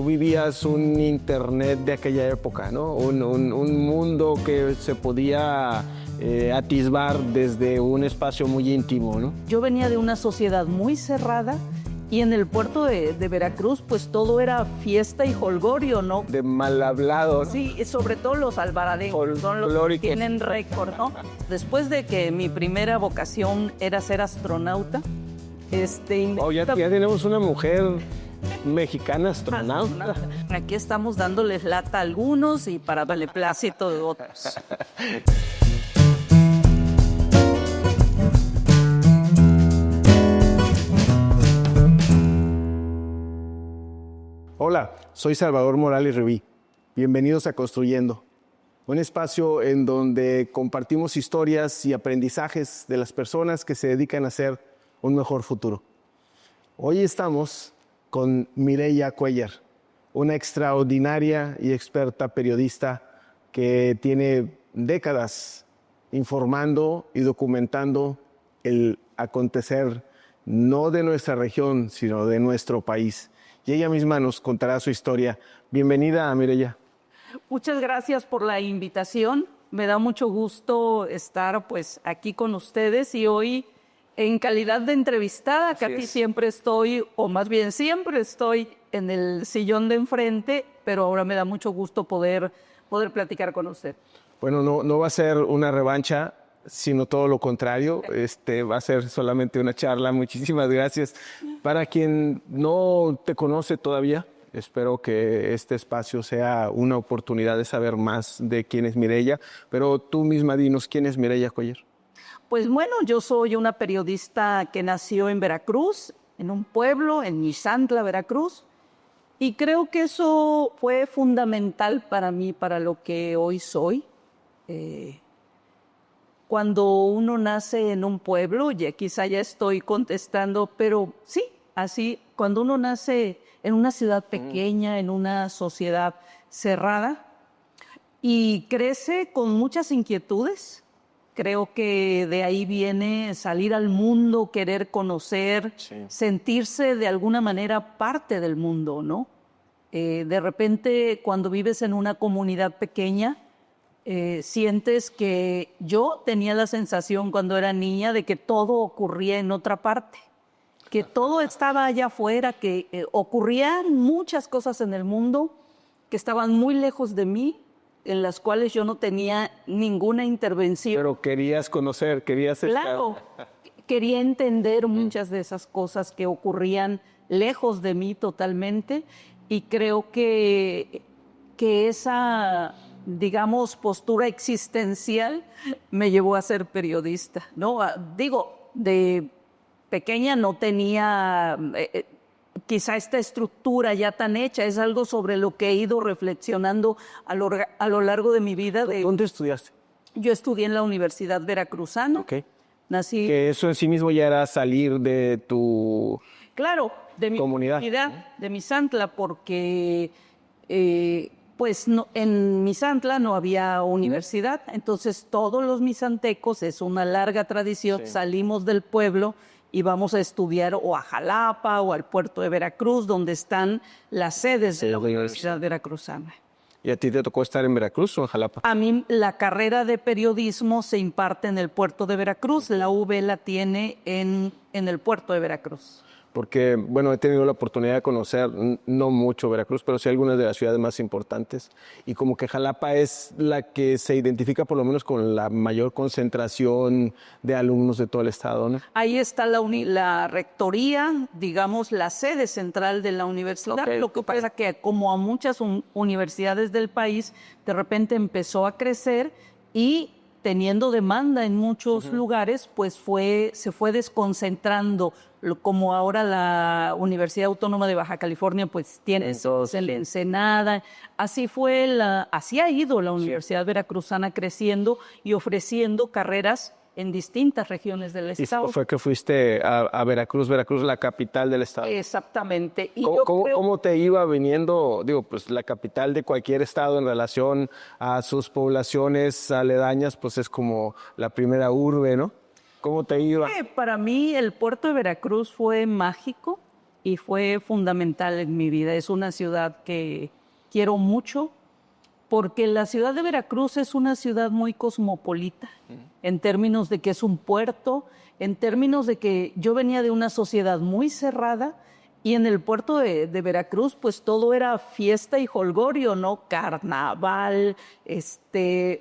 vivías un internet de aquella época, ¿no? Un mundo que se podía atisbar desde un espacio muy íntimo, ¿no? Yo venía de una sociedad muy cerrada y en el puerto de Veracruz pues todo era fiesta y jolgorio, ¿no? De mal hablado, ¿no? Sí, sobre todo los albareños son los que tienen récord, ¿no? Después de que mi primera vocación era ser astronauta, ya tenemos una mujer mexicana astronauta. Aquí estamos dándoles lata a algunos y para beneplácito de otros. Hola, soy Salvador Morales Rubí. Bienvenidos a Construyendo, un espacio en donde compartimos historias y aprendizajes de las personas que se dedican a hacer un mejor futuro. Hoy estamos con Mireya Cuéllar, una extraordinaria y experta periodista que tiene décadas informando y documentando el acontecer no de nuestra región, sino de nuestro país. Y ella misma nos contará su historia. Bienvenida, Mireya. Muchas gracias por la invitación. Me da mucho gusto estar pues aquí con ustedes y hoy en calidad de entrevistada, que aquí siempre estoy, o más bien siempre estoy en el sillón de enfrente, pero ahora me da mucho gusto poder platicar con usted. Bueno, no va a ser una revancha, sino todo lo contrario. Va a ser solamente una charla. Muchísimas gracias. Para quien no te conoce todavía, espero que este espacio sea una oportunidad de saber más de quién es Mireya, pero tú misma dinos, ¿quién es Mireya Cuéllar? Pues bueno, yo soy una periodista que nació en Veracruz, en un pueblo, en Misantla, Veracruz, y creo que eso fue fundamental para mí, para lo que hoy soy. Cuando uno nace en un pueblo, quizá ya estoy contestando, pero sí, así, cuando uno nace en una ciudad pequeña, en una sociedad cerrada, y crece con muchas inquietudes. Creo que de ahí viene salir al mundo, querer conocer, sentirse de alguna manera parte del mundo, ¿no? De repente, cuando vives en una comunidad pequeña, sientes que yo tenía la sensación cuando era niña de que todo ocurría en otra parte, que todo estaba allá afuera, que ocurrían muchas cosas en el mundo que estaban muy lejos de mí, en las cuales yo no tenía ninguna intervención. Pero querías conocer, querías estar. Claro, quería entender muchas de esas cosas que ocurrían lejos de mí totalmente, y creo que esa, digamos, postura existencial me llevó a ser periodista, ¿no? Digo, de pequeña no tenía quizá esta estructura ya tan hecha, es algo sobre lo que he ido reflexionando a lo largo de mi vida. ¿Dónde estudiaste? Yo estudié en la Universidad Veracruzana. Okay. Nací. Que eso en sí mismo ya era salir de tu de mi comunidad, de Misantla, porque pues no, en Misantla no había universidad, entonces todos los misantecos, es una larga tradición, salimos del pueblo y vamos a estudiar o a Jalapa o al puerto de Veracruz, donde están las sedes de la Universidad Veracruzana. ¿Y a ti te tocó estar en Veracruz o en Jalapa? A mí la carrera de periodismo se imparte en el puerto de Veracruz, la UV la tiene en el puerto de Veracruz. Porque, bueno, he tenido la oportunidad de conocer, no mucho Veracruz, pero sí algunas de las ciudades más importantes. Y como que Jalapa es la que se identifica por lo menos con la mayor concentración de alumnos de todo el estado, ¿no? Ahí está la rectoría, digamos, la sede central de la universidad. Okay. Lo que pasa es que como a muchas universidades del país, de repente empezó a crecer y teniendo demanda en muchos lugares, pues se fue desconcentrando, como ahora la Universidad Autónoma de Baja California pues tiene en Ensenada. Así ha ido la Universidad Veracruzana creciendo y ofreciendo carreras en distintas regiones del estado. Y fue que fuiste a Veracruz, la capital del estado. Exactamente. Y ¿Cómo te iba viniendo, pues la capital de cualquier estado en relación a sus poblaciones aledañas, pues es como la primera urbe, ¿no? ¿Cómo te iba? Para mí el puerto de Veracruz fue mágico y fue fundamental en mi vida. Es una ciudad que quiero mucho porque la ciudad de Veracruz es una ciudad muy cosmopolita, en términos de que es un puerto, en términos de que yo venía de una sociedad muy cerrada y en el puerto de Veracruz pues todo era fiesta y jolgorio, ¿no? Carnaval,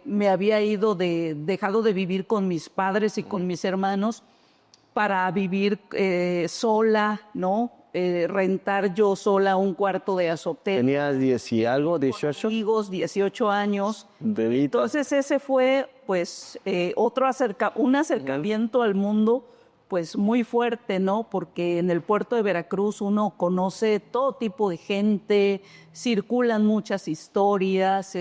me había dejado de vivir con mis padres y con mis hermanos para vivir sola, ¿no? Rentar yo sola un cuarto de azotea. ¿Tenías 10 y algo, 18? Amigos, 18 años. Bebito. Entonces ese fue pues un acercamiento al mundo pues muy fuerte, ¿no? Porque en el puerto de Veracruz uno conoce todo tipo de gente, circulan muchas historias,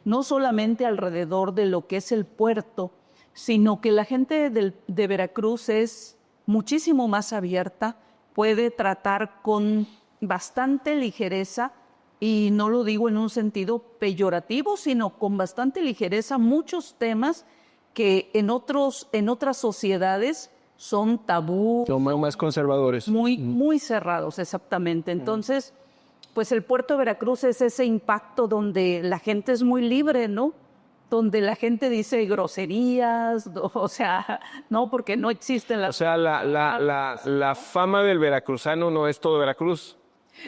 no solamente alrededor de lo que es el puerto, sino que la gente de Veracruz es muchísimo más abierta, puede tratar con bastante ligereza, y no lo digo en un sentido peyorativo, sino con bastante ligereza, muchos temas que en otras sociedades son tabú. Son más conservadores. Muy cerrados, exactamente. Entonces, pues el puerto de Veracruz es ese impacto donde la gente es muy libre, ¿no? Donde la gente dice groserías, o sea, no, porque no existen las... O sea, la fama del veracruzano no es todo Veracruz.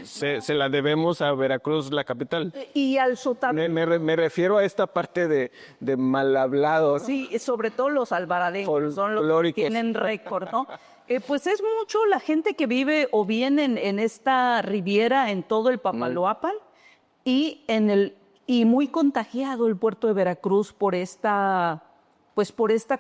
Se la debemos a Veracruz, la capital. Y al sotavento. Me refiero a esta parte de mal hablados. Sí, sobre todo los alvaradejos, son los que tienen récord, ¿no? Pues es mucho la gente que vive o viene en esta riviera, en todo el Papaloapan, y muy contagiado el puerto de Veracruz por esta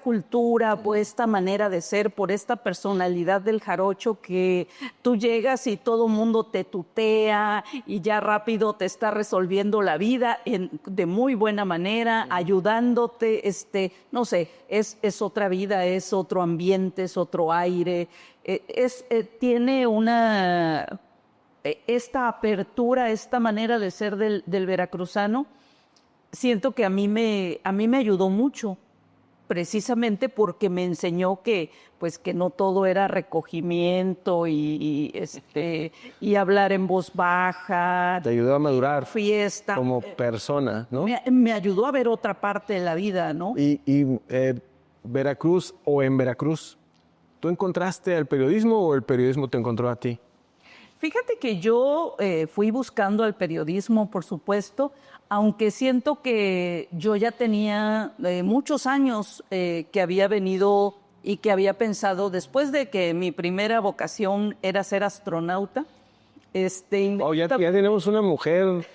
cultura, por esta manera de ser, por esta personalidad del jarocho, que tú llegas y todo mundo te tutea y ya rápido te está resolviendo la vida de muy buena manera, ayudándote, no sé, es otra vida, es otro ambiente, es otro aire, tiene esta apertura, esta manera de ser del veracruzano. Siento que a mí me ayudó mucho, precisamente porque me enseñó que no todo era recogimiento y hablar en voz baja. Te ayudó a madurar fiesta. como persona, ¿no? Me ayudó a ver otra parte de la vida, ¿no? Y Veracruz o en Veracruz, ¿tú encontraste al periodismo o el periodismo te encontró a ti? Fíjate que yo fui buscando al periodismo, por supuesto, aunque siento que yo ya tenía muchos años que había venido y que había pensado, después de que mi primera vocación era ser astronauta. Ya tenemos una mujer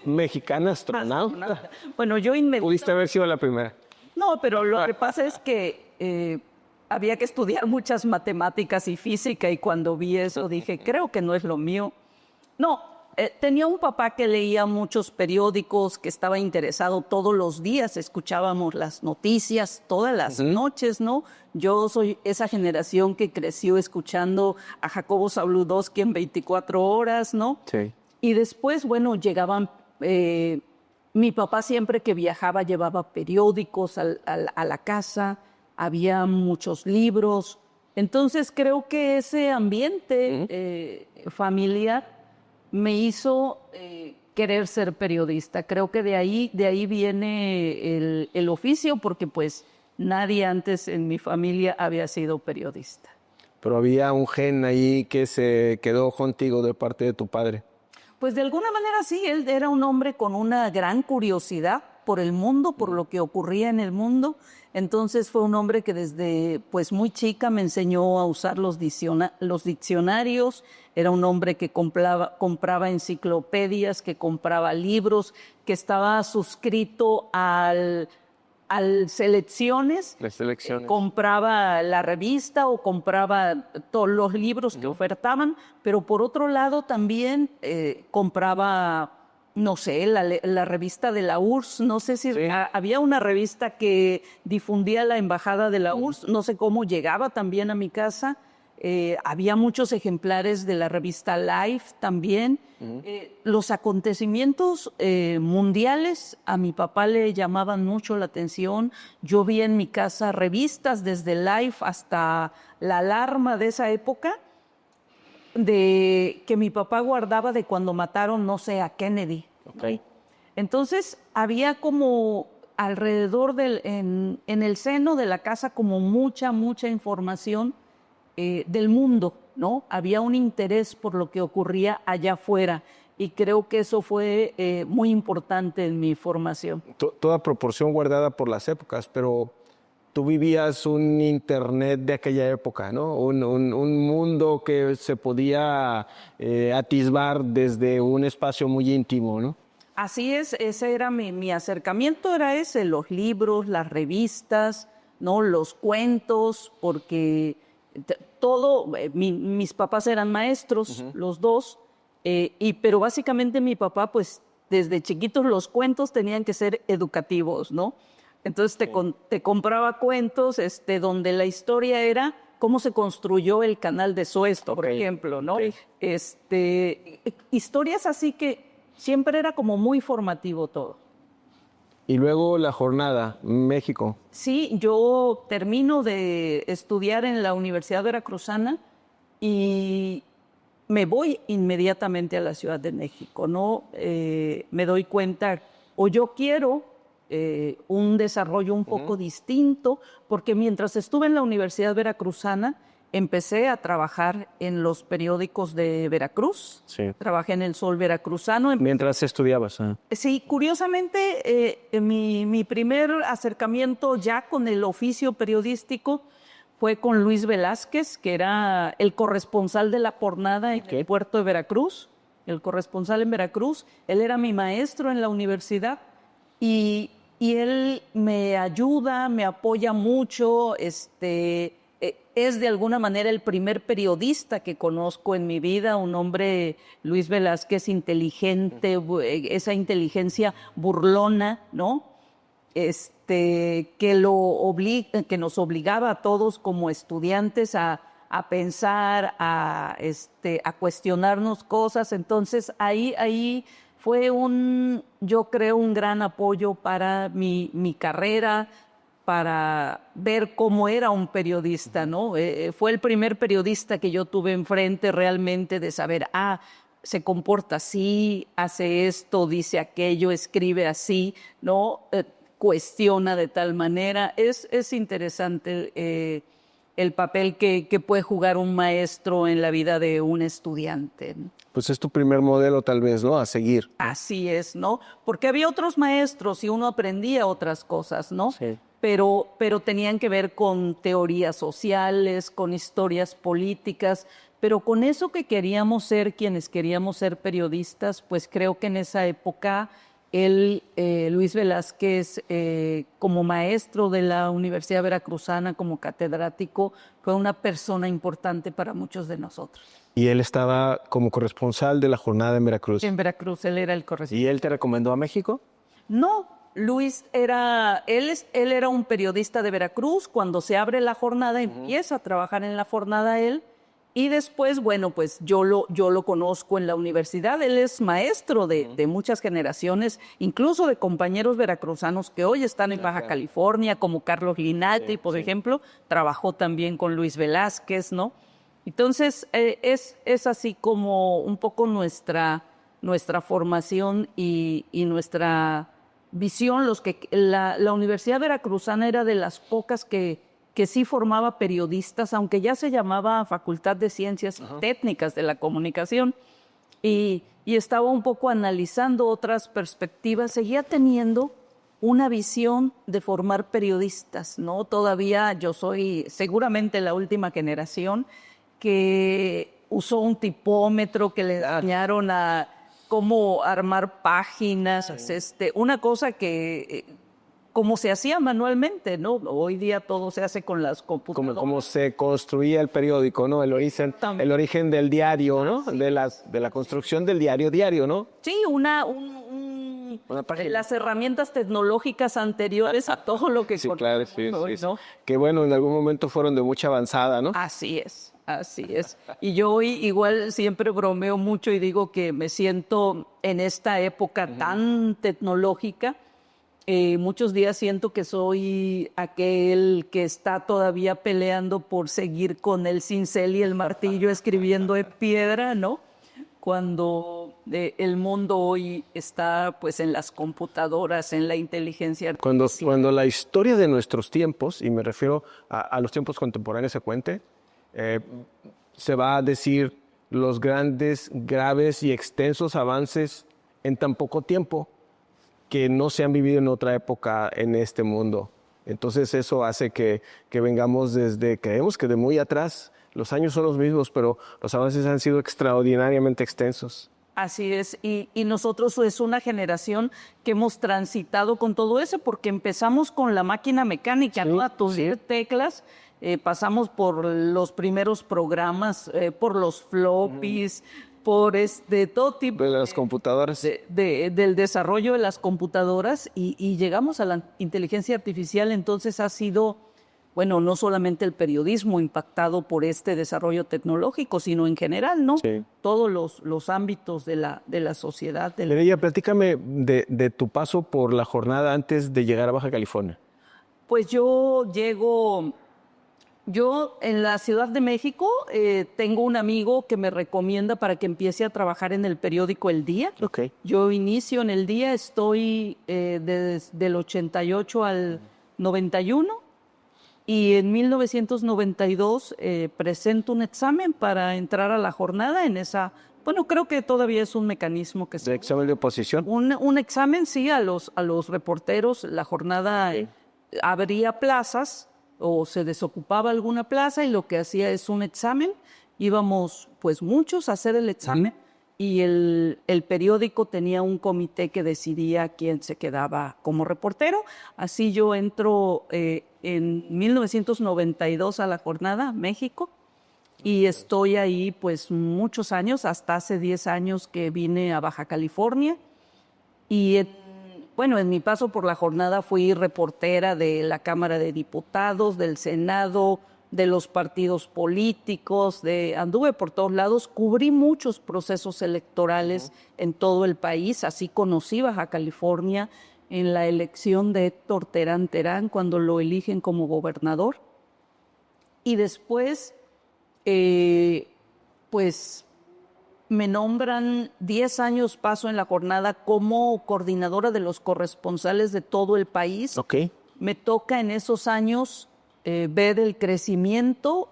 mexicana astronauta. Bueno, Pudiste haber sido la primera. No, pero lo que pasa es que había que estudiar muchas matemáticas y física, y cuando vi eso dije, creo que no es lo mío. No, tenía un papá que leía muchos periódicos, que estaba interesado todos los días, escuchábamos las noticias todas las noches, ¿no? Yo soy esa generación que creció escuchando a Jacobo Zabludovsky en 24 horas, ¿no? Sí. Y después, bueno, llegaban... mi papá siempre que viajaba llevaba periódicos a la casa, había muchos libros. Entonces creo que ese ambiente familiar me hizo querer ser periodista. Creo que de ahí viene el oficio, porque pues nadie antes en mi familia había sido periodista. Pero había un gen ahí que se quedó contigo de parte de tu padre. Pues de alguna manera sí, él era un hombre con una gran curiosidad por el mundo, por lo que ocurría en el mundo. Entonces fue un hombre que desde pues muy chica me enseñó a usar los diccionarios. Era un hombre que compraba enciclopedias, que compraba libros, que estaba suscrito al Selecciones. Las selecciones. Compraba la revista o compraba todos los libros que ofertaban, pero por otro lado también compraba, no sé, la revista de la URSS. No sé si había una revista que difundía la embajada de la URSS, no sé cómo llegaba también a mi casa. Había muchos ejemplares de la revista Life también. Los acontecimientos mundiales a mi papá le llamaban mucho la atención. Yo vi en mi casa revistas desde Life hasta La Alarma de esa época. de que mi papá guardaba de cuando mataron, no sé, a Kennedy. Ok. Entonces había como alrededor en el seno de la casa como mucha información del mundo, ¿no? Había un interés por lo que ocurría allá afuera y creo que eso fue muy importante en mi formación. Toda proporción guardada por las épocas, pero tú vivías un internet de aquella época, ¿no? Un mundo que se podía atisbar desde un espacio muy íntimo, ¿no? Así es, ese era mi acercamiento, era ese, los libros, las revistas, ¿no? Los cuentos, porque mis papás eran maestros, los dos, pero básicamente mi papá, pues desde chiquitos los cuentos tenían que ser educativos, ¿no? Entonces te compraba cuentos donde la historia era cómo se construyó el canal de Suez, por ejemplo, ¿no? Historias así que siempre era como muy formativo todo. Y luego la jornada, México. Sí, yo termino de estudiar en la Universidad Veracruzana y me voy inmediatamente a la Ciudad de México, ¿no? Me doy cuenta, o yo quiero un desarrollo un poco distinto, porque mientras estuve en la Universidad Veracruzana, empecé a trabajar en los periódicos de Veracruz. Sí. Trabajé en El Sol Veracruzano. Mientras estudiabas. Sí, curiosamente, mi primer acercamiento ya con el oficio periodístico fue con Luis Velázquez, que era el corresponsal de La Jornada en el puerto de Veracruz, el corresponsal en Veracruz. Él era mi maestro en la universidad y él me ayuda, me apoya mucho, es de alguna manera el primer periodista que conozco en mi vida, un hombre, Luis Velázquez, inteligente, esa inteligencia burlona, ¿no? Que nos obligaba a todos como estudiantes a pensar, a cuestionarnos cosas. Entonces ahí fue yo creo, un gran apoyo para mi carrera, para ver cómo era un periodista, ¿no? Fue el primer periodista que yo tuve enfrente realmente de saber, se comporta así, hace esto, dice aquello, escribe así, ¿no? Cuestiona de tal manera. Es interesante el papel que puede jugar un maestro en la vida de un estudiante, ¿no? Pues es tu primer modelo tal vez, ¿no? A seguir. Así es, ¿no? Porque había otros maestros y uno aprendía otras cosas, ¿no? Sí. Pero tenían que ver con teorías sociales, con historias políticas, pero con eso que queríamos ser, quienes queríamos ser periodistas, pues creo que en esa época Luis Velázquez, como maestro de la Universidad Veracruzana, como catedrático, fue una persona importante para muchos de nosotros. Y él estaba como corresponsal de La Jornada en Veracruz. En Veracruz, él era el corresponsal. ¿Y él te recomendó a México? No, Luis él era un periodista de Veracruz. Cuando se abre La Jornada, empieza a trabajar en La Jornada él. Y después, bueno, pues yo lo conozco en la universidad. Él es maestro de muchas generaciones, incluso de compañeros veracruzanos que hoy están en Baja California, como Carlos Linati, por ejemplo. Trabajó también con Luis Velázquez, ¿no? Entonces, es así como un poco nuestra formación y nuestra visión. La Universidad Veracruzana era de las pocas que sí formaba periodistas, aunque ya se llamaba Facultad de Ciencias Técnicas de la Comunicación, y estaba un poco analizando otras perspectivas. Seguía teniendo una visión de formar periodistas, ¿no? Todavía yo soy seguramente la última generación que usó un tipómetro, que le enseñaron a cómo armar páginas, una cosa que como se hacía manualmente, ¿no? Hoy día todo se hace con las computadoras. Como se construía el periódico, ¿no? El origen del diario, ¿no? De la construcción del diario, ¿no? Sí, las herramientas tecnológicas anteriores a todo lo que claro, sí, hoy, ¿no? Que bueno, en algún momento fueron de mucha avanzada, ¿no? Así es. Y yo hoy igual siempre bromeo mucho y digo que me siento en esta época tan tecnológica Muchos días siento que soy aquel que está todavía peleando por seguir con el cincel y el martillo escribiendo en piedra, ¿no? Cuando el mundo hoy está pues en las computadoras, en la inteligencia artificial. Cuando la historia de nuestros tiempos, y me refiero a los tiempos contemporáneos, se cuente, se va a decir los grandes, graves y extensos avances en tan poco tiempo que no se han vivido en otra época en este mundo. Entonces eso hace que vengamos creemos que de muy atrás. Los años son los mismos, pero los avances han sido extraordinariamente extensos. Así es, y nosotros es una generación que hemos transitado con todo eso, porque empezamos con la máquina mecánica, ¿no? A tus teclas, pasamos por los primeros programas, por los floppies, por todo tipo de las computadoras. Del desarrollo de las computadoras y llegamos a la inteligencia artificial. Entonces ha sido, bueno, no solamente el periodismo impactado por este desarrollo tecnológico, sino en general, ¿no? Sí. Todos los ámbitos de la sociedad. Mireya, platícame de tu paso por la jornada antes de llegar a Baja California. Pues yo en la Ciudad de México tengo un amigo que me recomienda para que empiece a trabajar en el periódico El Día. Okay. Yo inicio en El Día, estoy desde el 88 al 91 y en 1992 presento un examen para entrar a la jornada en esa. Bueno, creo que todavía es un mecanismo que ¿De examen de oposición? Un examen, sí, a los reporteros. La jornada abría plazas o se desocupaba alguna plaza y lo que hacía es un examen. Íbamos pues muchos a hacer el examen y el periódico tenía un comité que decidía quién se quedaba como reportero. Así yo entro en 1992 a la jornada México y estoy ahí pues muchos años, hasta hace 10 años que vine a Baja California. Y bueno, en mi paso por la jornada fui reportera de la Cámara de Diputados, del Senado, de los partidos políticos, anduve por todos lados, cubrí muchos procesos electorales en todo el país, así conocí Baja California en la elección de Héctor Terán Terán, cuando lo eligen como gobernador. Y después, pues me nombran 10 años paso en la jornada como coordinadora de los corresponsales de todo el país. Okay. Me toca en esos años ver el crecimiento,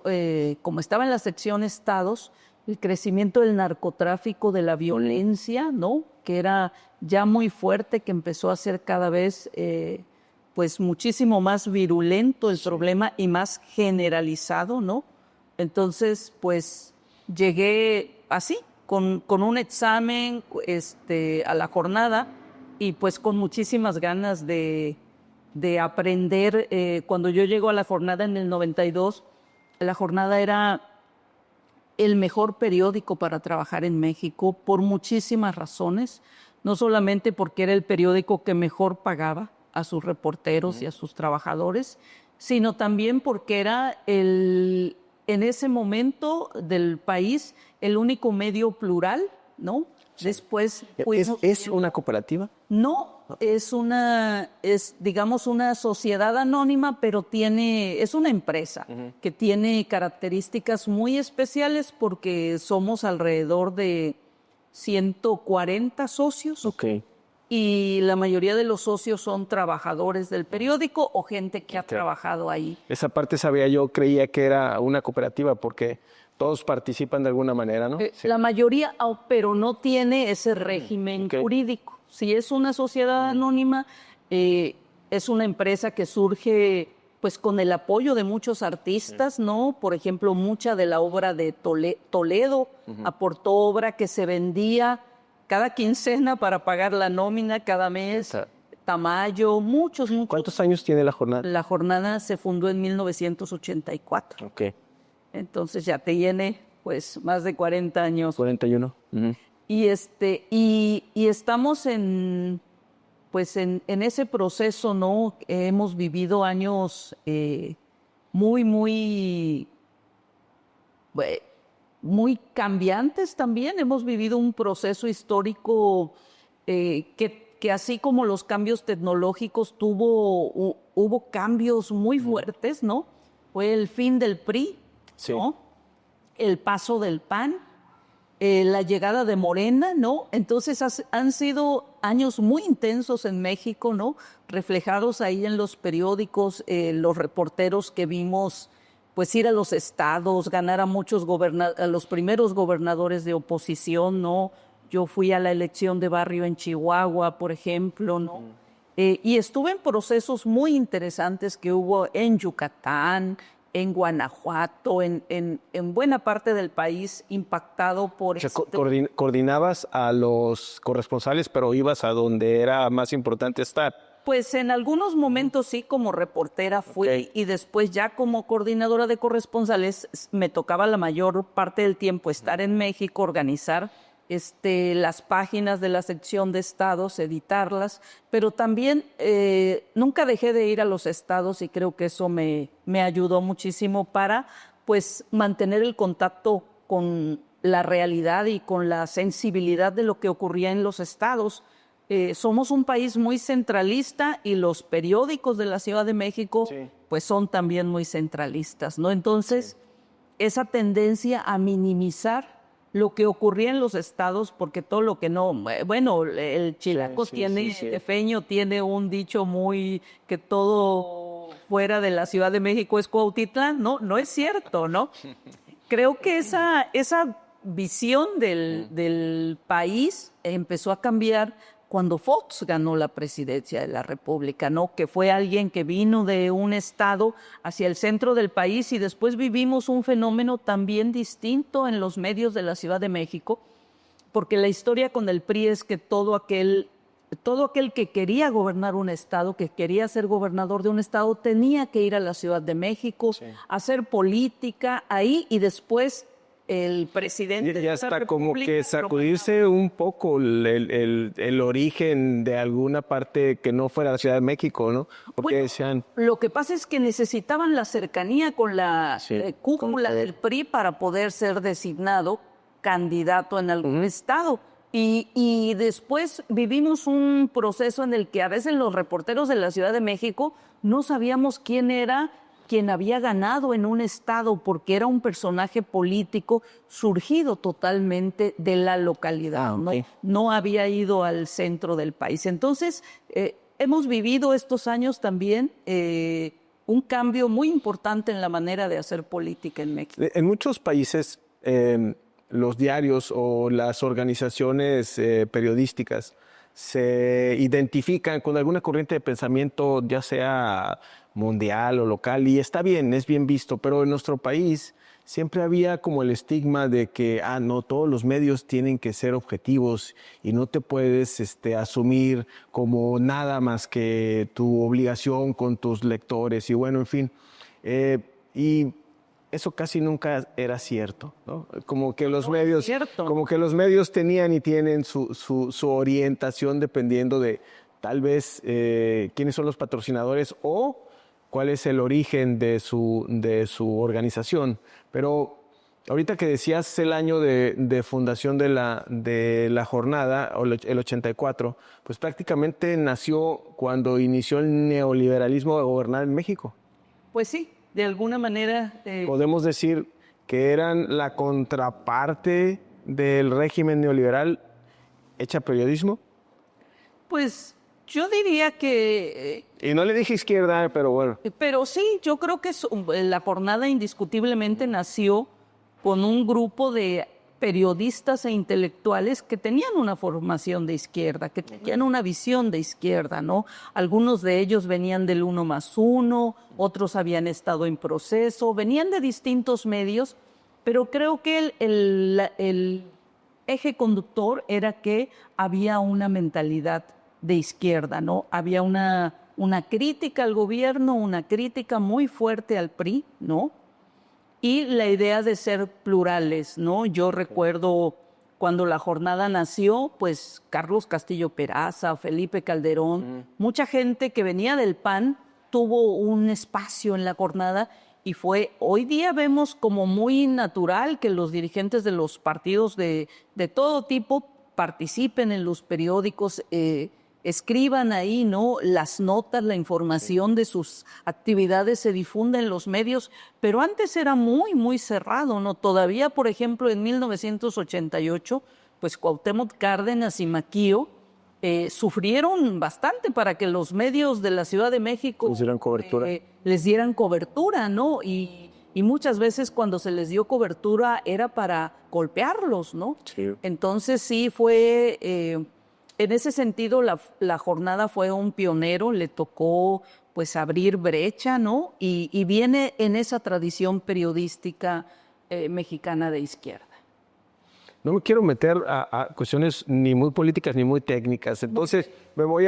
como estaba en la sección estados, el crecimiento del narcotráfico, de la violencia, ¿no? Que era ya muy fuerte, que empezó a ser cada vez pues muchísimo más virulento el problema y más generalizado, ¿no? Entonces, pues llegué así, con un examen a la jornada y pues con muchísimas ganas de aprender. Cuando yo llego a la jornada en el 92, la jornada era el mejor periódico para trabajar en México por muchísimas razones, no solamente porque era el periódico que mejor pagaba a sus reporteros y a sus trabajadores, sino también porque era en ese momento del país el único medio plural, ¿no? Sí. Después ¿Es una cooperativa? No, es digamos una sociedad anónima, pero es una empresa que tiene características muy especiales porque somos alrededor de 140 socios. Okay. Y la mayoría de los socios son trabajadores del periódico o gente que ha trabajado ahí. Esa parte sabía yo, creía que era una cooperativa porque todos participan de alguna manera, ¿no? Sí. La mayoría, pero no tiene ese régimen jurídico. Si es una sociedad anónima, es una empresa que surge pues con el apoyo de muchos artistas, ¿no? Por ejemplo, mucha de la obra de Toledo aportó obra que se vendía cada quincena para pagar la nómina cada mes. Tamayo, muchos. ¿Cuántos años tiene la jornada? La jornada se fundó en 1984. Okay. Entonces ya tiene pues más de 40 años. 41. Y estamos en ese proceso, ¿no? Hemos vivido años muy cambiantes también. Hemos vivido un proceso histórico que así como los cambios tecnológicos hubo cambios muy fuertes, ¿no? Fue el fin del PRI, Sí. ¿no? El paso del PAN, la llegada de Morena, ¿no? Entonces han sido años muy intensos en México, ¿no? Reflejados ahí en los periódicos, los reporteros que vimos, pues ir a los estados, ganar a a los primeros gobernadores de oposición, ¿no? Yo fui a la elección de barrio en Chihuahua, por ejemplo, ¿no? Y estuve en procesos muy interesantes que hubo en Yucatán, en Guanajuato, en buena parte del país impactado por... O sea, coordinabas a los corresponsales, pero ibas a donde era más importante estar. Pues en algunos momentos sí, como reportera fui, Ok. y después ya como coordinadora de corresponsales me tocaba la mayor parte del tiempo estar en México, organizar las páginas de la sección de estados, editarlas, pero también nunca dejé de ir a los estados y creo que eso me ayudó muchísimo para pues mantener el contacto con la realidad y con la sensibilidad de lo que ocurría en los estados. Somos un país muy centralista y los periódicos de la Ciudad de México Sí. pues son también muy centralistas, ¿no? Entonces, esa tendencia a minimizar lo que ocurría en los estados, porque todo lo que no, bueno, el chilango Sí, tiene, sí. tefeño tiene un dicho muy que todo fuera de la Ciudad de México es Cuautitlán, no, no es cierto, ¿no? Creo que esa visión del país empezó a cambiar cuando Fox ganó la presidencia de la República, ¿no? Que fue alguien que vino de un estado hacia el centro del país y después vivimos un fenómeno también distinto en los medios de la Ciudad de México, porque la historia con el PRI es que todo aquel que quería gobernar un estado, que quería ser gobernador de un estado, tenía que ir a la Ciudad de México, hacer política ahí y después el presidente de Ya esa está como república que sacudirse un poco el origen de alguna parte que no fuera la Ciudad de México, ¿no? Porque Bueno, decían, lo que pasa es que necesitaban la cercanía con la Sí, cúpula del PRI para poder ser designado candidato en algún estado. Y después vivimos un proceso en el que a veces los reporteros de la Ciudad de México no sabíamos quién era quien había ganado en un estado, porque era un personaje político surgido totalmente de la localidad, ¿no? No había ido al centro del país. Entonces, hemos vivido estos años también un cambio muy importante en la manera de hacer política en México. en muchos países los diarios o las organizaciones periodísticas se identifican con alguna corriente de pensamiento, ya sea mundial o local, y está bien, es bien visto, pero en nuestro país siempre había como el estigma de que, no, todos los medios tienen que ser objetivos y no te puedes asumir como nada más que tu obligación con tus lectores y bueno, en fin. Y eso casi nunca era cierto, ¿no? Como que los medios, cierto. como que los medios tenían y tienen su orientación dependiendo de tal vez quiénes son los patrocinadores o cuál es el origen de su organización. Pero ahorita que decías el año de fundación de la jornada, el 84, pues prácticamente nació cuando inició el neoliberalismo a gobernar en México. Pues sí, de alguna manera... Podemos decir que eran la contraparte del régimen neoliberal hecha periodismo. Pues yo diría que... Y no le dije izquierda, pero bueno. Pero sí, yo creo que la jornada indiscutiblemente nació con un grupo de periodistas e intelectuales que tenían una formación de izquierda, que tenían una visión de izquierda, ¿no? Algunos de ellos venían del 1+1, otros habían estado en proceso, venían de distintos medios, pero creo que el eje conductor era que había una mentalidad de izquierda, ¿no? Había una crítica al gobierno, una crítica muy fuerte al PRI, ¿no? Y la idea de ser plurales, ¿no? Yo recuerdo cuando la jornada nació, pues Carlos Castillo Peraza, Felipe Calderón, mucha gente que venía del PAN tuvo un espacio en la jornada y hoy día vemos como muy natural que los dirigentes de los partidos de todo tipo participen en los periódicos, escriban ahí, ¿no? Las notas, la información de sus actividades se difunde en los medios, pero antes era muy, muy cerrado, ¿no? Todavía, por ejemplo, en 1988, pues Cuauhtémoc Cárdenas y Maquío sufrieron bastante para que los medios de la Ciudad de México les dieran cobertura, ¿no? Y muchas veces cuando se les dio cobertura era para golpearlos, ¿no? Sí. Entonces sí fue... en ese sentido, la jornada fue un pionero, le tocó pues abrir brecha, ¿no? Y viene en esa tradición periodística mexicana de izquierda. No me quiero meter a cuestiones ni muy políticas ni muy técnicas, entonces me voy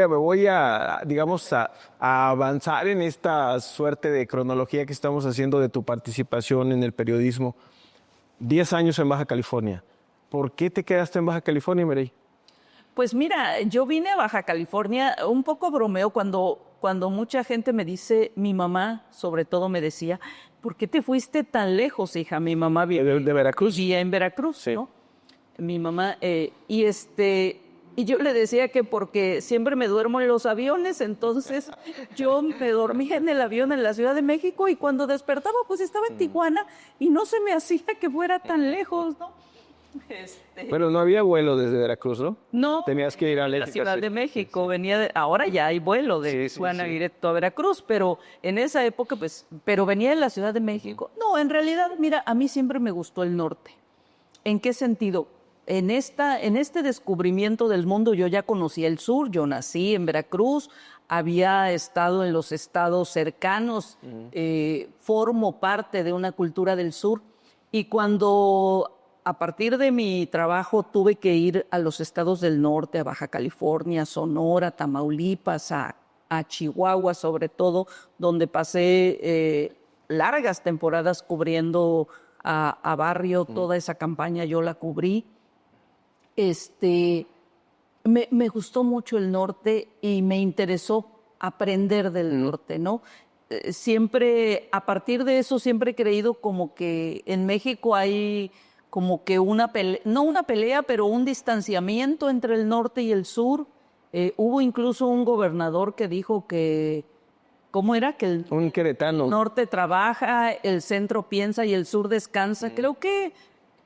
a digamos, a avanzar en esta suerte de cronología que estamos haciendo de tu participación en el periodismo. 10 años en Baja California. ¿Por qué te quedaste en Baja California, Mireya? Pues mira, yo vine a Baja California, un poco bromeo cuando mucha gente me dice, mi mamá sobre todo me decía, ¿por qué te fuiste tan lejos, hija? Mi mamá ¿De Veracruz? vivía en Veracruz, Sí. ¿no? Mi mamá, y yo le decía que porque siempre me duermo en los aviones, entonces yo me dormía en el avión en la Ciudad de México y cuando despertaba pues estaba en Tijuana y no se me hacía que fuera tan lejos, ¿no? Bueno, no había vuelo desde Veracruz, ¿no? No, Tenías que ir a la Ciudad sí. de México, ahora ya hay vuelo de Tijuana directo a Veracruz, pero en esa época, pues, pero venía de la Ciudad de México. No, en realidad, mira, a mí siempre me gustó el norte. ¿En qué sentido? En este descubrimiento del mundo yo ya conocía el sur, yo nací en Veracruz, había estado en los estados cercanos, formo parte de una cultura del sur, y cuando a partir de mi trabajo tuve que ir a los estados del norte, a Baja California, Sonora, Tamaulipas, a Chihuahua sobre todo, donde pasé largas temporadas cubriendo a Barrio, toda esa campaña yo la cubrí. Me gustó mucho el norte y me interesó aprender del norte, ¿no? Siempre, a partir de eso, siempre he creído como que en México hay como que no una pelea, pero un distanciamiento entre el norte y el sur. Hubo incluso un gobernador que dijo que, ¿cómo era? Que un queretano. El norte trabaja, el centro piensa y el sur descansa. Creo que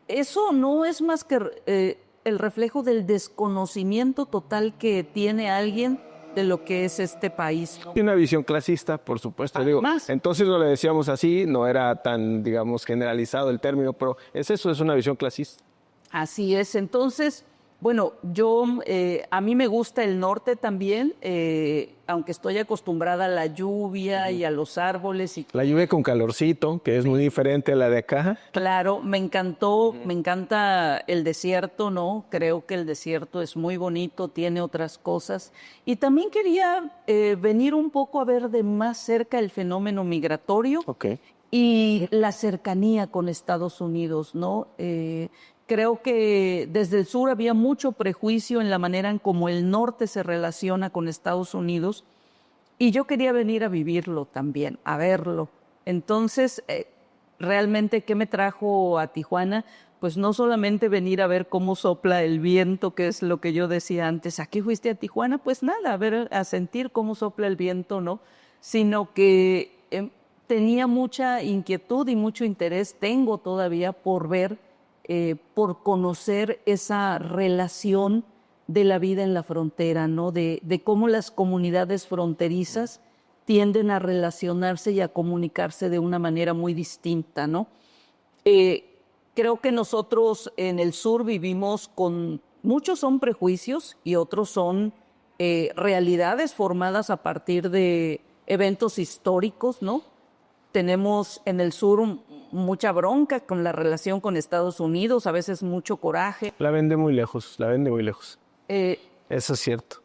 eso no es más que el reflejo del desconocimiento total que tiene alguien de lo que es este país, ¿no? Tiene una visión clasista, por supuesto. Entonces no le decíamos así, no era tan, digamos, generalizado el término, pero es una visión clasista. Así es. Entonces, bueno, a mí me gusta el norte también, aunque estoy acostumbrada a la lluvia y a los árboles. La lluvia con calorcito, que es muy diferente a la de acá. Claro, me encanta el desierto, ¿no? Creo que el desierto es muy bonito, tiene otras cosas. Y también quería venir un poco a ver de más cerca el fenómeno migratorio y la cercanía con Estados Unidos, ¿no? Creo que desde el sur había mucho prejuicio en la manera en cómo el norte se relaciona con Estados Unidos y yo quería venir a vivirlo también, a verlo. Entonces, realmente, ¿qué me trajo a Tijuana? Pues no solamente venir a ver cómo sopla el viento, que es lo que yo decía antes. ¿A qué fuiste a Tijuana? Pues nada, a sentir cómo sopla el viento, ¿no? Sino que tenía mucha inquietud y mucho interés, tengo todavía por ver, por conocer esa relación de la vida en la frontera, ¿no? De cómo las comunidades fronterizas tienden a relacionarse y a comunicarse de una manera muy distinta, ¿no? Creo que nosotros en el sur vivimos muchos son prejuicios y otros son realidades formadas a partir de eventos históricos, ¿no? Tenemos en el sur mucha bronca con la relación con Estados Unidos, a veces mucho coraje. La vende muy lejos. Eso es cierto.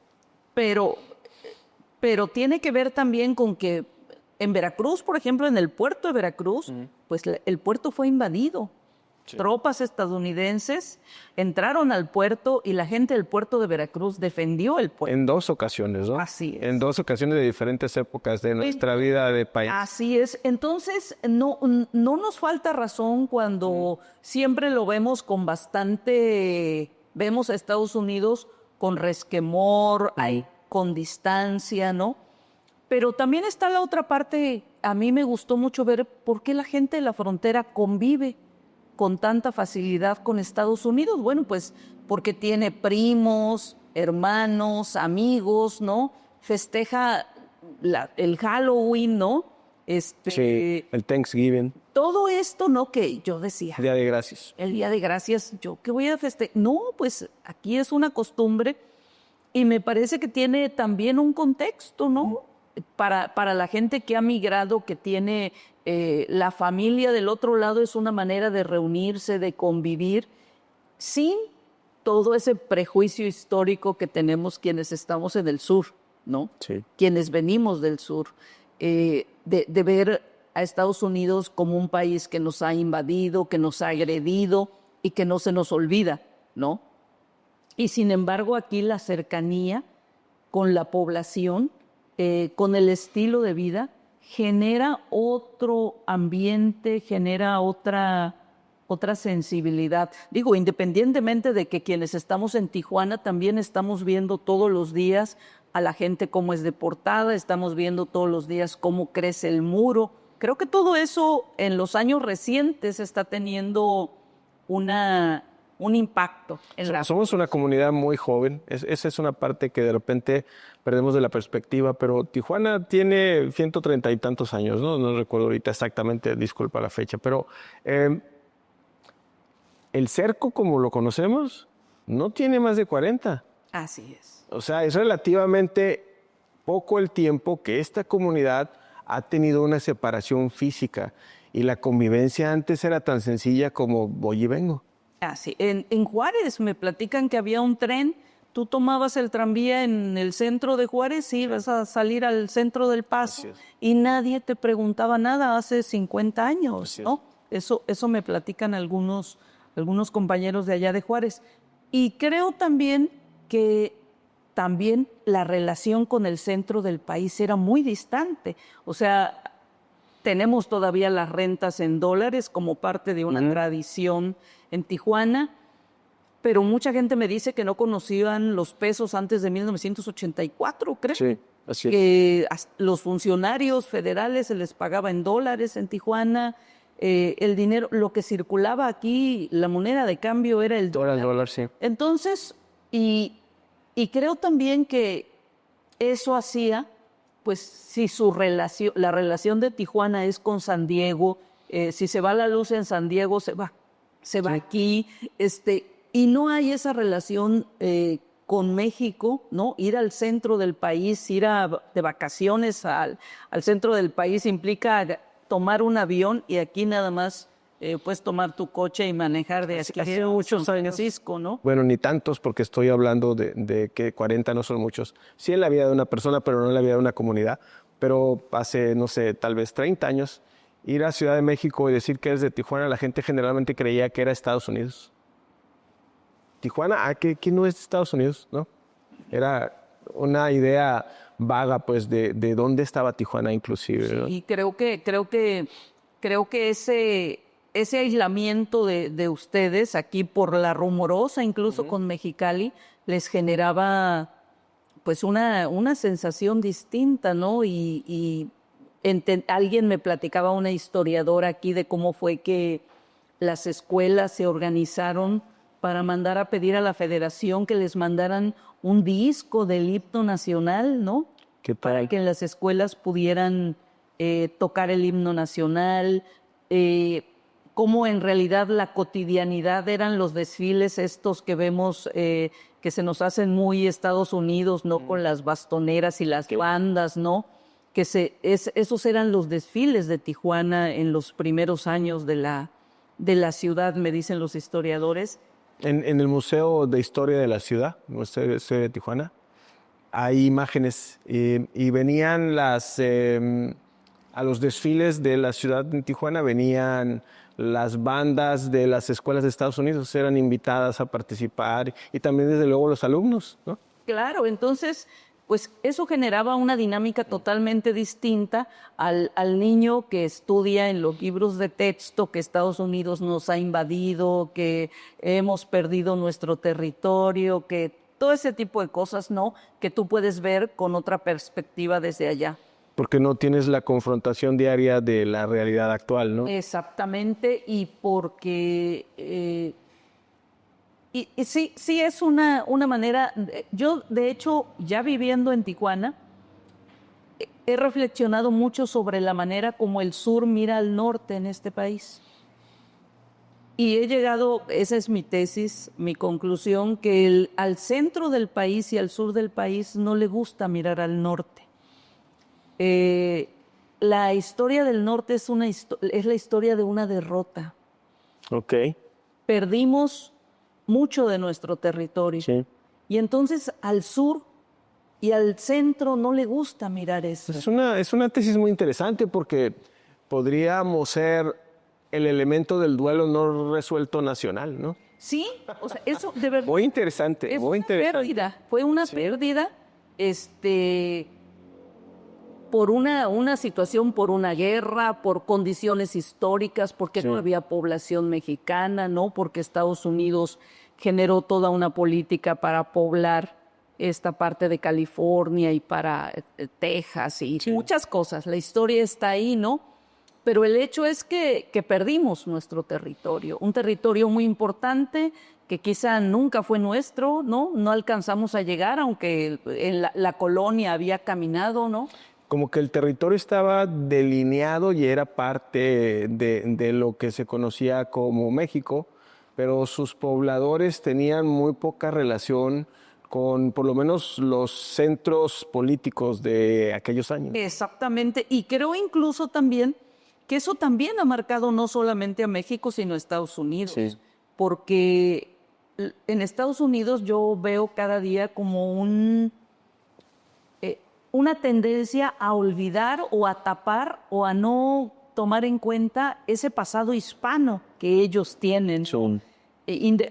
Pero tiene que ver también con que en Veracruz, por ejemplo, en el puerto de Veracruz, pues el puerto fue invadido. Sí. Tropas estadounidenses entraron al puerto y la gente del puerto de Veracruz defendió el puerto. En 2 ocasiones, ¿no? Así es. En 2 ocasiones de diferentes épocas de nuestra vida de país. Así es. Entonces, no nos falta razón cuando siempre lo vemos con bastante vemos a Estados Unidos con resquemor, con distancia, ¿no? Pero también está la otra parte, a mí me gustó mucho ver por qué la gente de la frontera convive con tanta facilidad con Estados Unidos. Bueno, pues porque tiene primos, hermanos, amigos, ¿no? Festeja el Halloween, ¿no? Sí, el Thanksgiving. Todo esto, ¿no? Que yo decía. Día de Gracias. El Día de Gracias, ¿yo qué voy a festejar? No, pues aquí es una costumbre y me parece que tiene también un contexto, ¿no? Para la gente que ha migrado, que tiene la familia del otro lado, es una manera de reunirse, de convivir, sin todo ese prejuicio histórico que tenemos quienes estamos en el sur, ¿no? Sí. Quienes venimos del sur, de ver a Estados Unidos como un país que nos ha invadido, que nos ha agredido y que no se nos olvida, ¿no? Y sin embargo aquí la cercanía con la población, con el estilo de vida, genera otro ambiente, genera otra sensibilidad. Digo, independientemente de que quienes estamos en Tijuana también estamos viendo todos los días a la gente cómo es deportada, estamos viendo todos los días cómo crece el muro. Creo que todo eso en los años recientes está teniendo un impacto. Somos una comunidad muy joven. Esa es una parte que de repente perdemos de la perspectiva, pero Tijuana tiene 130 y tantos años, ¿no? No recuerdo ahorita exactamente, disculpa la fecha, pero el cerco como lo conocemos no tiene más de 40. Así es. O sea, es relativamente poco el tiempo que esta comunidad ha tenido una separación física y la convivencia antes era tan sencilla como voy y vengo. Así. En Juárez me platican que había un tren, tú tomabas el tranvía en el centro de Juárez y ibas a salir al centro del Paso y nadie te preguntaba nada hace 50 años, ¿no? Eso me platican algunos compañeros de allá de Juárez. Y creo también que también la relación con el centro del país era muy distante. O sea, tenemos todavía las rentas en dólares como parte de una tradición en Tijuana, pero mucha gente me dice que no conocían los pesos antes de 1984, creo. Sí, así es. Que los funcionarios federales se les pagaba en dólares en Tijuana. El dinero, lo que circulaba aquí, la moneda de cambio era el dólar. El dólar, sí. Entonces, y creo también que eso hacía, pues si la relación de Tijuana es con San Diego, si se va la luz en San Diego, se va aquí, y no hay esa relación con México, ¿no? Ir al centro del país, ir de vacaciones al centro del país implica tomar un avión y aquí nada más puedes tomar tu coche y manejar de aquí a San Francisco, ¿no? Bueno, ni tantos porque estoy hablando de que 40 no son muchos. Sí en la vida de una persona, pero no en la vida de una comunidad. Pero hace, no sé, tal vez 30 años, ir a Ciudad de México y decir que eres de Tijuana, la gente generalmente creía que era Estados Unidos. Tijuana, ¿qué no es Estados Unidos? ¿No? Era una idea vaga, pues, de dónde estaba Tijuana inclusive, ¿no? Y creo que ese aislamiento de ustedes aquí por la rumorosa, incluso con Mexicali, les generaba pues una sensación distinta, ¿no? Y alguien me platicaba, una historiadora aquí, de cómo fue que las escuelas se organizaron para mandar a pedir a la federación que les mandaran un disco del himno nacional, ¿no? Para que en las escuelas pudieran tocar el himno nacional, cómo en realidad la cotidianidad eran los desfiles estos que vemos que se nos hacen muy Estados Unidos, ¿no? Con las bastoneras y las bandas, ¿no? Esos eran los desfiles de Tijuana en los primeros años de la ciudad, me dicen los historiadores. En el Museo de Historia de la Ciudad, Museo de Historia de Tijuana, hay imágenes y venían a los desfiles de la ciudad de Tijuana venían las bandas de las escuelas de Estados Unidos, eran invitadas a participar y también desde luego los alumnos, ¿no? Claro, entonces pues eso generaba una dinámica totalmente distinta al niño que estudia en los libros de texto que Estados Unidos nos ha invadido, que hemos perdido nuestro territorio, que todo ese tipo de cosas, ¿no? Que tú puedes ver con otra perspectiva desde allá. Porque no tienes la confrontación diaria de la realidad actual, ¿no? Exactamente, y porque y sí es una manera. Yo, de hecho, ya viviendo en Tijuana, he reflexionado mucho sobre la manera como el sur mira al norte en este país. Y he llegado, esa es mi tesis, mi conclusión, que al centro del país y al sur del país no le gusta mirar al norte. La historia del norte es la historia de una derrota. Ok. Perdimos mucho de nuestro territorio. Sí. Y entonces al sur y al centro no le gusta mirar eso. Es una tesis muy interesante porque podríamos ser el elemento del duelo no resuelto nacional, ¿no? Sí, o sea, eso de verdad. Muy interesante, Es muy una interesante. pérdida, fue una pérdida, por una situación, por una guerra, por condiciones históricas, porque no había población mexicana, ¿no? Porque Estados Unidos generó toda una política para poblar esta parte de California y para Texas y muchas cosas. La historia está ahí, ¿no? Pero el hecho es que perdimos nuestro territorio, un territorio muy importante que quizá nunca fue nuestro, ¿no? No alcanzamos a llegar, aunque en la colonia había caminado, ¿no? Como que el territorio estaba delineado y era parte de lo que se conocía como México, pero sus pobladores tenían muy poca relación con por lo menos los centros políticos de aquellos años. Exactamente, y creo incluso también que eso también ha marcado no solamente a México, sino a Estados Unidos, porque en Estados Unidos yo veo cada día como una tendencia a olvidar o a tapar o a no tomar en cuenta ese pasado hispano que ellos tienen.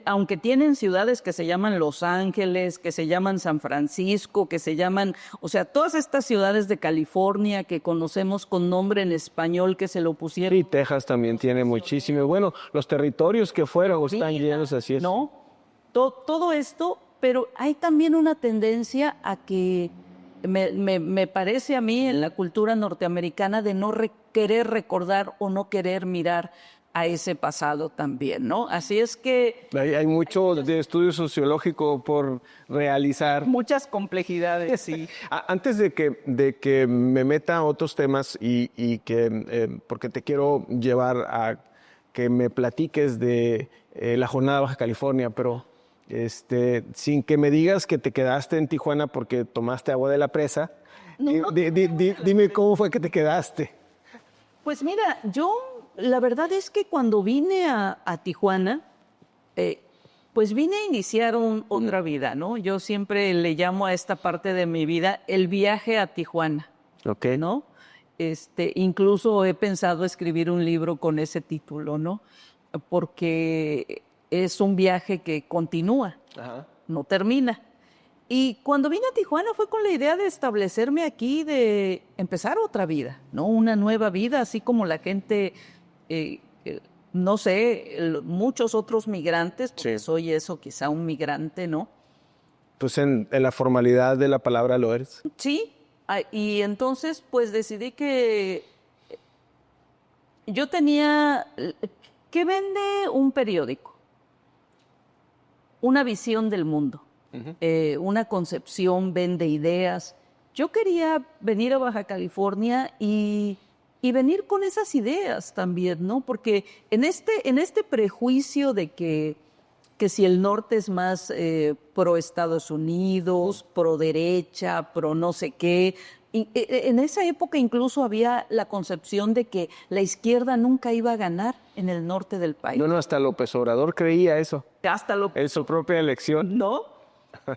Aunque tienen ciudades que se llaman Los Ángeles, que se llaman San Francisco, que se llaman, o sea, todas estas ciudades de California que conocemos con nombre en español que se lo pusieron. Y Texas también tiene muchísimo. Bueno, los territorios que fueron están llenos, así es. No, todo esto, pero hay también una tendencia a que me parece a mí en la cultura norteamericana de no querer recordar o no querer mirar a ese pasado también, ¿no? Así es que Hay mucho de estudio sociológico por realizar. muchas complejidades, sí. Antes de que me meta a otros temas y que, porque te quiero llevar a que me platiques de la jornada de Baja California, pero sin que me digas que te quedaste en Tijuana porque tomaste agua de la presa, dime cómo fue que te quedaste. Pues mira, la verdad es que cuando vine a Tijuana, pues vine a iniciar otra vida, ¿no? Yo siempre le llamo a esta parte de mi vida el viaje a Tijuana, ¿no? Incluso he pensado escribir un libro con ese título, ¿no? Porque es un viaje que continúa, no termina. Y cuando vine a Tijuana fue con la idea de establecerme aquí, de empezar otra vida, ¿no? Una nueva vida, así como la gente, no sé, muchos otros migrantes, porque soy eso, quizá un migrante, ¿no? Pues en la formalidad de la palabra lo eres. Sí, y entonces pues decidí que yo tenía, ¿qué vende un periódico? Una visión del mundo. Una concepción, vende ideas. Yo quería venir a Baja California y venir con esas ideas también, ¿no? Porque en este prejuicio de que si el norte es más pro Estados Unidos, pro derecha, pro no sé qué, en esa época incluso había la concepción de que la izquierda nunca iba a ganar en el norte del país. No, hasta López Obrador creía eso. Hasta en su propia elección. ¿No?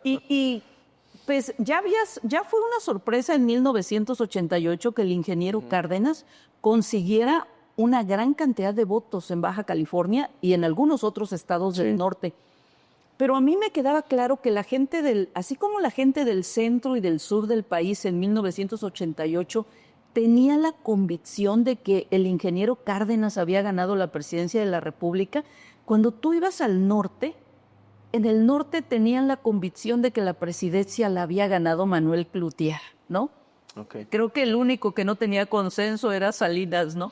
Y pues ya fue una sorpresa en 1988 que el ingeniero Cárdenas consiguiera una gran cantidad de votos en Baja California y en algunos otros estados del norte. Pero a mí me quedaba claro que la gente así como la gente del centro y del sur del país en 1988 tenía la convicción de que el ingeniero Cárdenas había ganado la presidencia de la República, cuando tú ibas al norte, en el norte tenían la convicción de que la presidencia la había ganado Manuel Cloutier, ¿no? Okay. Creo que el único que no tenía consenso era Salinas, ¿no?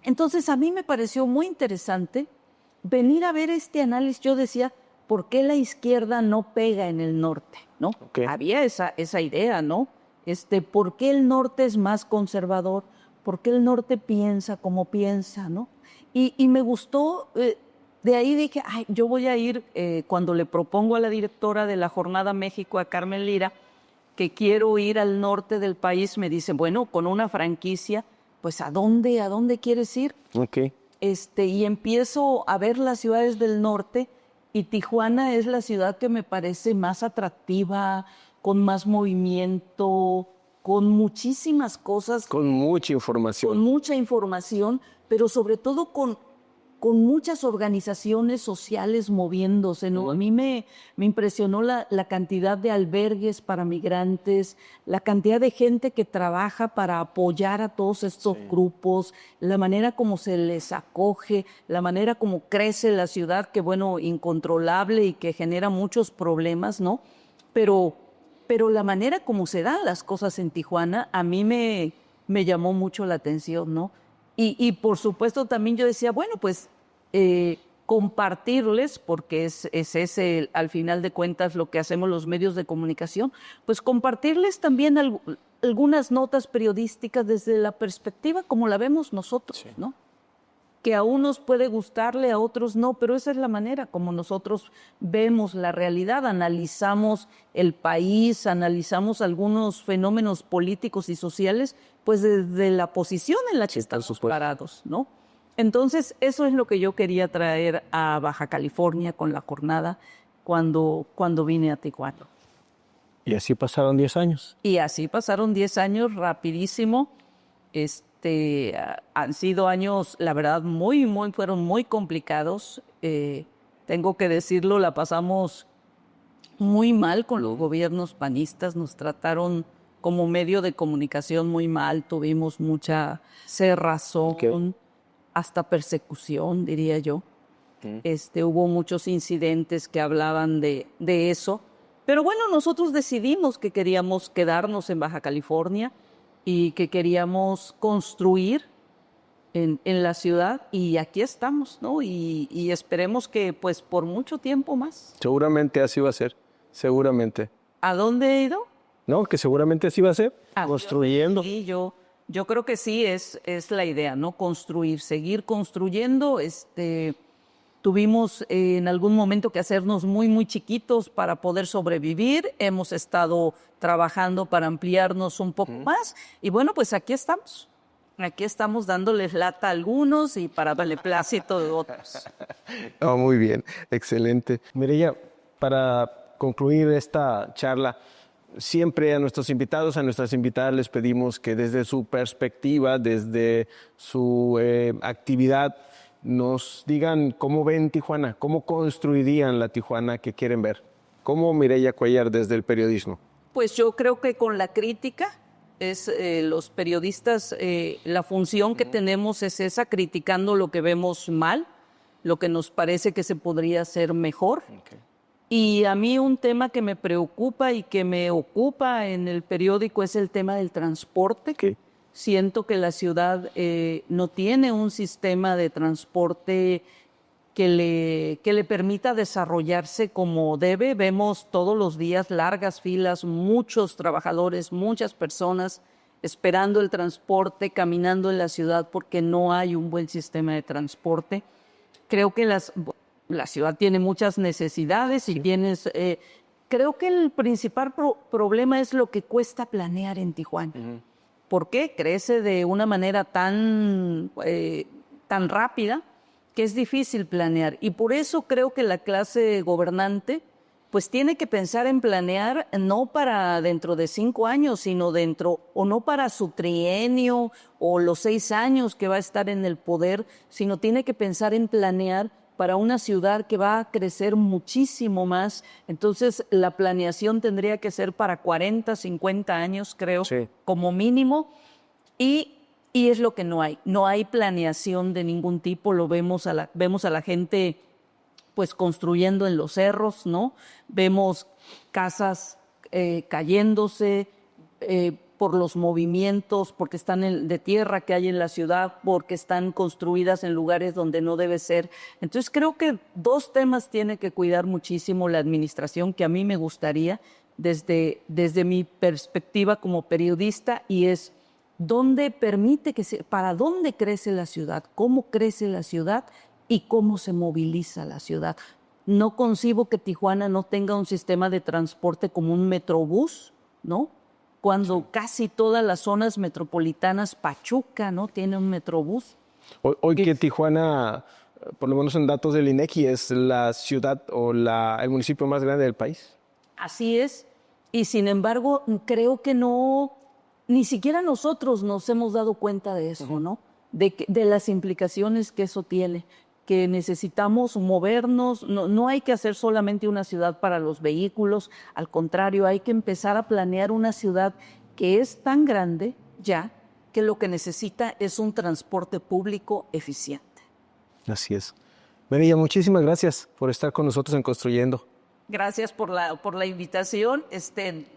Entonces a mí me pareció muy interesante venir a ver este análisis. Yo decía, ¿por qué la izquierda no pega en el norte? ¿No? Okay. Había esa idea, ¿no? ¿Por qué el norte es más conservador? ¿Por qué el norte piensa como piensa? ¿No? Y me gustó, de ahí dije, ay, yo voy a ir, cuando le propongo a la directora de la Jornada México, a Carmen Lira, que quiero ir al norte del país, me dice, bueno, con una franquicia, pues ¿a dónde quieres ir? Okay. Y empiezo a ver las ciudades del norte, y Tijuana es la ciudad que me parece más atractiva, con más movimiento, con muchísimas cosas. Con mucha información. Con mucha información, pero sobre todo con muchas organizaciones sociales moviéndose, ¿no? A mí me impresionó la cantidad de albergues para migrantes, la cantidad de gente que trabaja para apoyar a todos estos grupos, la manera como se les acoge, la manera como crece la ciudad, que bueno, incontrolable y que genera muchos problemas, ¿no? Pero la manera como se dan las cosas en Tijuana a mí me llamó mucho la atención, ¿no? Y por supuesto también yo decía, bueno, pues compartirles, porque es ese, al final de cuentas, lo que hacemos los medios de comunicación, pues compartirles también algunas notas periodísticas desde la perspectiva como la vemos nosotros, ¿no? Que a unos puede gustarle, a otros no, pero esa es la manera como nosotros vemos la realidad, analizamos el país, analizamos algunos fenómenos políticos y sociales, pues desde la posición en la que estamos parados, ¿no? Entonces, eso es lo que yo quería traer a Baja California con la jornada cuando vine a Tijuana. Y así pasaron 10 años. Y así pasaron 10 años rapidísimo. Han sido años, la verdad, fueron muy complicados. Tengo que decirlo, la pasamos muy mal con los gobiernos panistas. Nos trataron como medio de comunicación muy mal. Tuvimos mucha cerrazón, hasta persecución, diría yo. Hubo muchos incidentes que hablaban de eso. Pero bueno, nosotros decidimos que queríamos quedarnos en Baja California y que queríamos construir en la ciudad, y aquí estamos, ¿no? Y esperemos que pues por mucho tiempo más. Seguramente así va a ser, seguramente. ¿A dónde he ido? No, que seguramente así va a ser, construyendo. Sí, yo creo que sí, es la idea, ¿no? Construir, seguir construyendo. Tuvimos en algún momento que hacernos muy, muy chiquitos para poder sobrevivir. Hemos estado trabajando para ampliarnos un poco más. Y bueno, pues aquí estamos. Aquí estamos dándoles lata a algunos y para darle plácito a otros. Oh, muy bien, excelente. Mireya, para concluir esta charla, siempre a nuestros invitados, a nuestras invitadas les pedimos que desde su perspectiva, desde su actividad, nos digan cómo ven Tijuana, cómo construirían la Tijuana que quieren ver. ¿Cómo Mireya Cuéllar desde el periodismo? Pues yo creo que con la crítica, los periodistas, la función que tenemos es esa, criticando lo que vemos mal, lo que nos parece que se podría hacer mejor. Okay. Y a mí un tema que me preocupa y que me ocupa en el periódico es el tema del transporte. Okay. Siento que la ciudad no tiene un sistema de transporte que le permita desarrollarse como debe. Vemos todos los días largas filas, muchos trabajadores, muchas personas esperando el transporte, caminando en la ciudad porque no hay un buen sistema de transporte. Creo que la ciudad tiene muchas necesidades y creo que el principal problema es lo que cuesta planear en Tijuana. Uh-huh. ¿Por qué? Crece de una manera tan rápida que es difícil planear. Y por eso creo que la clase gobernante pues tiene que pensar en planear no para dentro de 5 años, sino no para su trienio o los 6 años que va a estar en el poder, sino tiene que pensar en planear para una ciudad que va a crecer muchísimo más. Entonces, la planeación tendría que ser para 40, 50 años, creo, Sí. como mínimo. Y es lo que no hay. No hay planeación de ningún tipo. Lo vemos vemos a la gente pues construyendo en los cerros, ¿no? Vemos casas cayéndose por los movimientos, porque están de tierra que hay en la ciudad, porque están construidas en lugares donde no debe ser. Entonces creo que dos temas tiene que cuidar muchísimo la administración, que a mí me gustaría desde mi perspectiva como periodista, y es dónde permite para dónde crece la ciudad, cómo crece la ciudad y cómo se moviliza la ciudad. No concibo que Tijuana no tenga un sistema de transporte como un metrobús, ¿no? Cuando casi todas las zonas metropolitanas, Pachuca, ¿no?, tiene un metrobús. Hoy que Tijuana, por lo menos en datos del INEGI, es la ciudad o el municipio más grande del país. Así es. Y sin embargo, creo que ni siquiera nosotros nos hemos dado cuenta de eso, ¿no? De las implicaciones que eso tiene, que necesitamos movernos. No hay que hacer solamente una ciudad para los vehículos, al contrario, hay que empezar a planear una ciudad que es tan grande ya que lo que necesita es un transporte público eficiente. Así es. Mireya, muchísimas gracias por estar con nosotros en Construyendo. Gracias por la invitación.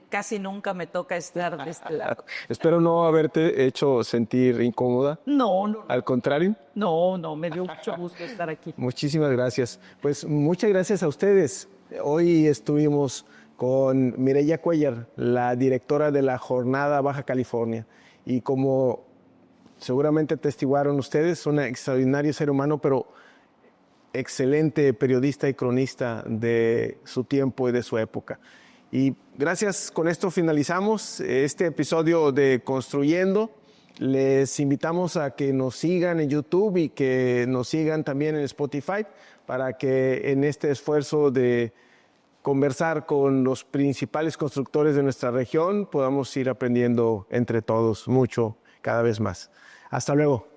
Casi nunca me toca estar de este lado. Espero no haberte hecho sentir incómoda. No. Al contrario. No, me dio mucho gusto estar aquí. Muchísimas gracias. Pues muchas gracias a ustedes. Hoy estuvimos con Mireya Cuellar, la directora de la Jornada Baja California. Y como seguramente atestiguaron ustedes, un extraordinario ser humano, pero excelente periodista y cronista de su tiempo y de su época. Y gracias, con esto finalizamos este episodio de Construyendo. Les invitamos a que nos sigan en YouTube y que nos sigan también en Spotify para que en este esfuerzo de conversar con los principales constructores de nuestra región podamos ir aprendiendo entre todos mucho cada vez más. Hasta luego.